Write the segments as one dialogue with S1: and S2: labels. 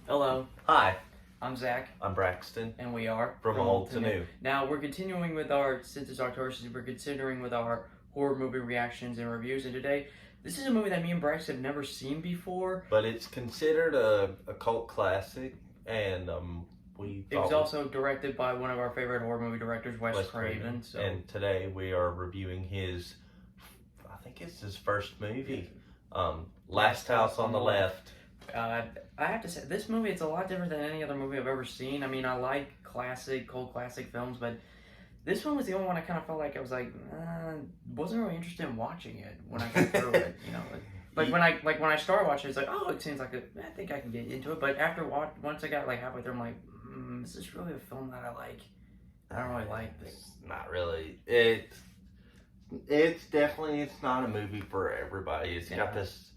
S1: Hello,
S2: Hi,
S1: I'm Zach,
S2: I'm Braxton
S1: and we are
S2: from Old to New.
S1: Now we're continuing with since it's October, we're continuing with our horror movie reactions and reviews. And today, this is a movie that me and Braxton have never seen before.
S2: But it's considered a cult classic, and we
S1: It was
S2: thought
S1: also directed by one of our favorite horror movie directors, Wes Craven. So,
S2: and today we are reviewing his, I think it's his first movie, Last House on the Left.
S1: I have to say, this movie, it's a lot different than any other movie I've ever seen. I mean, I like cult classic films, but this one was the only one I kind of felt like I was like, wasn't really interested in watching it when I got through it. You know, when I started watching, it's like, oh, it seems like I think I can get into it. But once I got like halfway through, I'm like, is this really a film that I like? I don't really like this.
S2: It's not really. It's not a movie for everybody. It's got this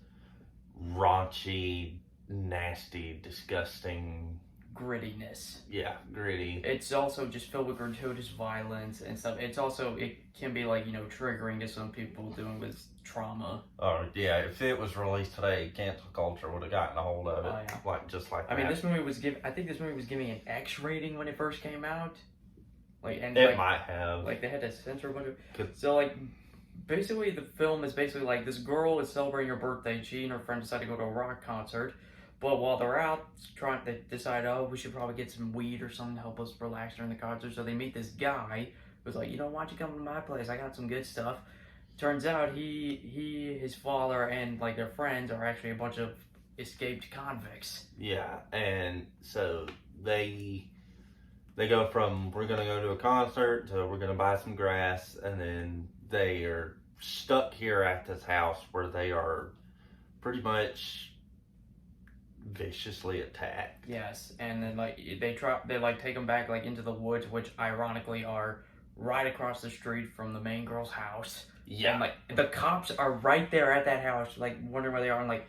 S2: raunchy, nasty, disgusting
S1: grittiness.
S2: Yeah, gritty.
S1: It's also just filled with gratuitous violence and stuff. It can be like, triggering to some people dealing with trauma.
S2: Oh yeah, if it was released today, cancel culture would have gotten a hold of it.
S1: Oh, yeah.
S2: Like
S1: I mean, I think this movie was giving an X rating when it first came out.
S2: It might have.
S1: Like they had to censor a bunch of. So basically the film is basically like this girl is celebrating her birthday. She and her friend decide to go to a rock concert. But while they're out they decide, oh, we should probably get some weed or something to help us relax during the concert. So they meet this guy who's like, why don't you come to my place? I got some good stuff. Turns out his father, and like their friends are actually a bunch of escaped convicts.
S2: Yeah, and so they go from we're gonna go to a concert to we're gonna buy some grass, and then they are stuck here at this house where they are pretty much viciously attacked.
S1: Yes, and then they take them back into the woods, which ironically are right across the street from the main girl's house.
S2: Yeah,
S1: and the cops are right there at that house, wondering where they are, and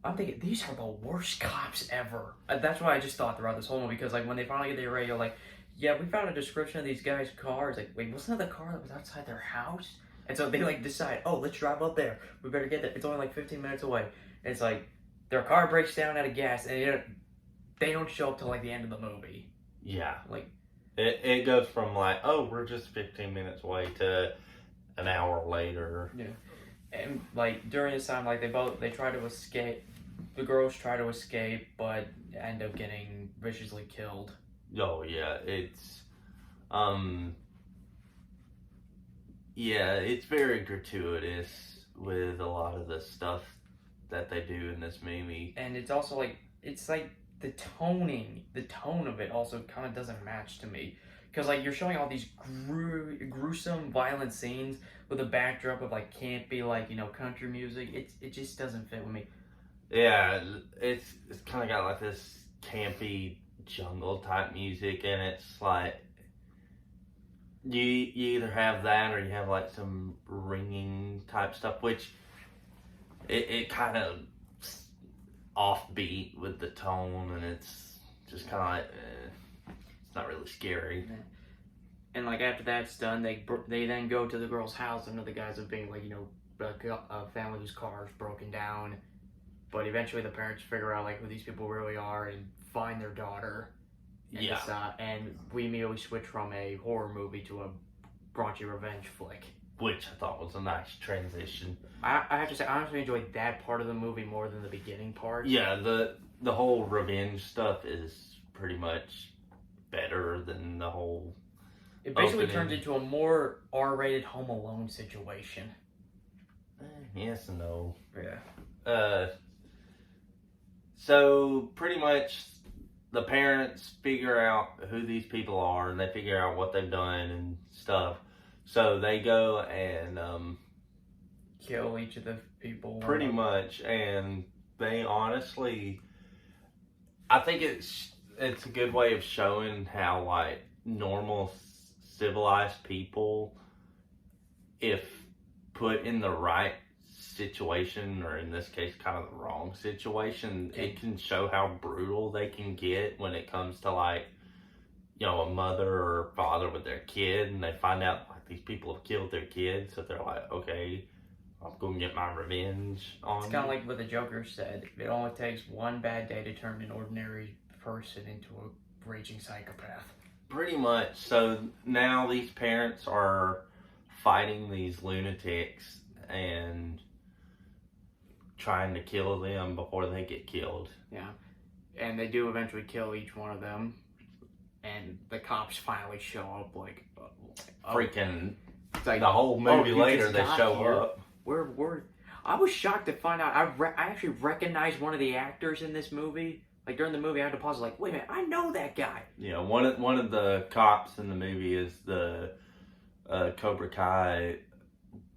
S1: I'm thinking these are the worst cops ever. That's what I just thought throughout this whole movie, because when they finally get the radio, yeah, we found a description of these guys' cars. Wait, wasn't that the car that was outside their house? And so they decide, oh, let's drive up there. We better get there. It's only 15 minutes away. And it's their car breaks down out of gas, and they don't show up till the end of the movie.
S2: Yeah, it goes from oh, we're just 15 minutes away to an hour later.
S1: Yeah, and during this time, they try to escape. The girls try to escape, but end up getting viciously killed.
S2: Oh yeah, it's very gratuitous with a lot of the stuff that they do in this movie.
S1: And it's also the tone of it also kind of doesn't match to me. Because you're showing all these gruesome, violent scenes with a backdrop of campy, country music. It just doesn't fit with me.
S2: Yeah, it's kind of got this campy jungle type music, and it's you either have that or you have some ringing type stuff, which it kind of offbeat with the tone, and it's just kind of it's not really scary.
S1: And after that's done, they then go to the girl's house under the guise of being a family whose car is broken down. But eventually the parents figure out who these people really are and find their daughter. And we immediately switch from a horror movie to a raunchy revenge flick.
S2: Which I thought was a nice transition.
S1: I have to say, I honestly enjoyed that part of the movie more than the beginning part.
S2: Yeah, the whole revenge stuff is pretty much better than the whole...
S1: It basically turns into a more R-rated Home Alone situation.
S2: Yes and no.
S1: Yeah.
S2: So, pretty much, the parents figure out who these people are, and they figure out what they've done and stuff. So, they go and...
S1: kill each of the people.
S2: Pretty much, and they honestly... I think it's a good way of showing how, normal, civilized people, if put in the right situation, or in this case kind of the wrong situation, it can show how brutal they can get when it comes to a mother or father with their kid, and they find out these people have killed their kids, so they're okay, I'm gonna get my revenge on
S1: It's
S2: you.
S1: kind of like what the Joker said. It only takes one bad day to turn an ordinary person into a raging psychopath.
S2: Pretty much. So now these parents are fighting these lunatics and trying to kill them before they get killed.
S1: Yeah. And they do eventually kill each one of them. And the cops finally show up, like,
S2: Freaking
S1: it's like
S2: the whole movie
S1: you
S2: later,
S1: just
S2: they
S1: got
S2: show
S1: here.
S2: up.
S1: We're. I was shocked to find out. I actually recognized one of the actors in this movie. Like during the movie, I had to pause. Like, wait a minute, I know that guy.
S2: Yeah, one of the cops in the movie is the Cobra Kai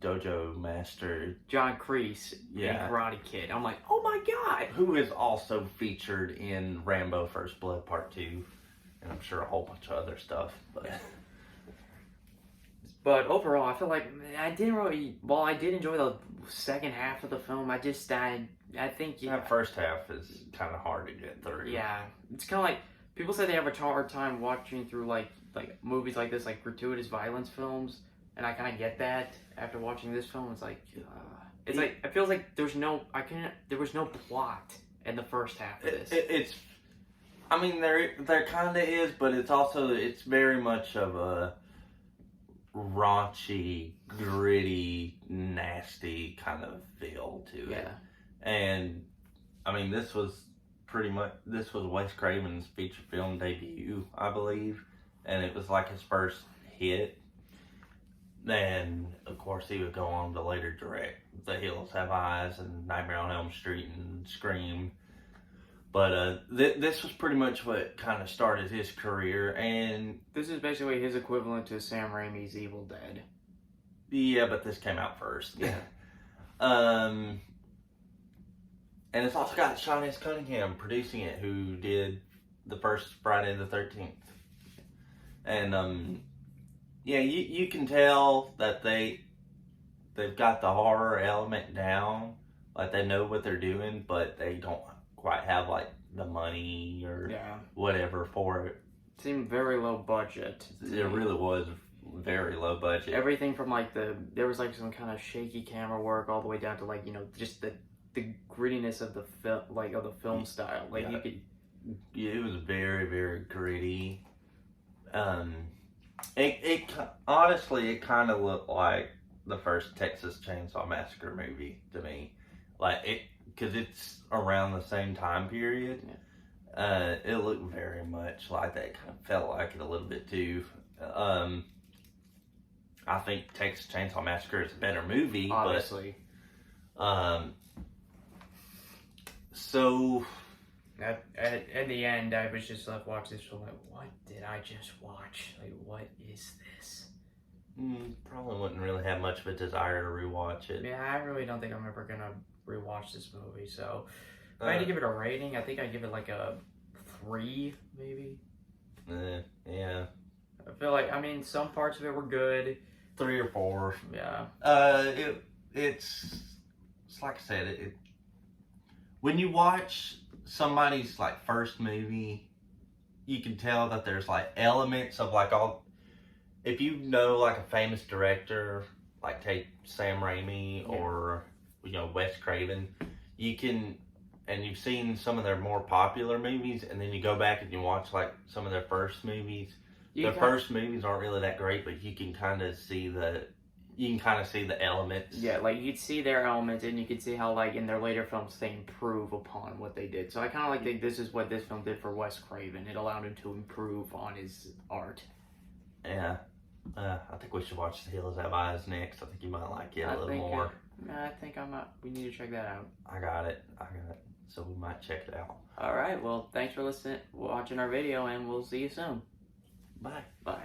S2: dojo master,
S1: John Kreese,
S2: Yeah.
S1: in Karate Kid. I'm like, oh my god.
S2: who is also featured in Rambo First Blood Part 2, and I'm sure a whole bunch of other stuff.
S1: But overall, I feel like I didn't really. Well, I did enjoy the second half of the film. I think
S2: That first half is kind of hard to get through.
S1: Yeah, it's kind of like people say they have a hard time watching through like movies like this, like gratuitous violence films, and I kind of get that after watching this film. It's like it feels like there was no plot in the first half of this.
S2: It's, I mean, there kind of is, but it's very much of a raunchy, gritty, nasty kind of feel to it.
S1: Yeah.
S2: And I mean, this was Wes Craven's feature film debut, I believe, and it was like his first hit. Then, of course, he would go on to later direct The Hills Have Eyes and Nightmare on Elm Street and Scream. But this was pretty much what kind of started his career, and
S1: This is basically his equivalent to Sam Raimi's Evil Dead.
S2: yeah, but this came out first.
S1: Yeah.
S2: And it's also got Sean S. Cunningham producing it, who did the first Friday the 13th. And yeah, you can tell that they've got the horror element down, like they know what they're doing, but they don't quite have like the money or whatever for it.
S1: It seemed very low budget.
S2: It really was very low budget.
S1: Everything from like there was like some kind of shaky camera work all the way down to like just the grittiness of the film style. Like
S2: Yeah.
S1: you could.
S2: Yeah, it was very, very gritty. It honestly, it kind of looked like the first Texas Chainsaw Massacre movie to me, like it, because it's around the same time period.
S1: Yeah.
S2: It looked very much like that. It kind of felt like it a little bit too. I think Texas Chainsaw Massacre is a better movie,
S1: Obviously.
S2: So
S1: in the end, I was just like watching this film like, what did I just watch? Like, what is this?
S2: probably wouldn't really have much of a desire to rewatch it.
S1: Yeah, I really don't think I'm ever gonna rewatch this movie. So if I had to give it a rating, I think I'd give it like a 3, maybe.
S2: Yeah.
S1: I feel like, I mean, some parts of it were good.
S2: 3 or 4.
S1: Yeah.
S2: It's like I said, when you watch somebody's like first movie, you can tell that there's like elements of like all. If you know like a famous director, like take Sam Raimi or Wes Craven, you can, and you've seen some of their more popular movies, and then you go back and you watch like some of their first movies. Their first movies aren't really that great, but you can kind of see the elements.
S1: Yeah, like you could see their elements, and you could see how like in their later films they improve upon what they did. So I kind of like think this is what this film did for Wes Craven. It allowed him to improve on his art.
S2: Yeah. I think we should watch The Hills Have Eyes next. I think you might like it a little more.
S1: I think we need to check that out.
S2: I got it. So we might check it out.
S1: Alright, well, thanks for watching our video, and we'll see you soon.
S2: Bye.
S1: Bye.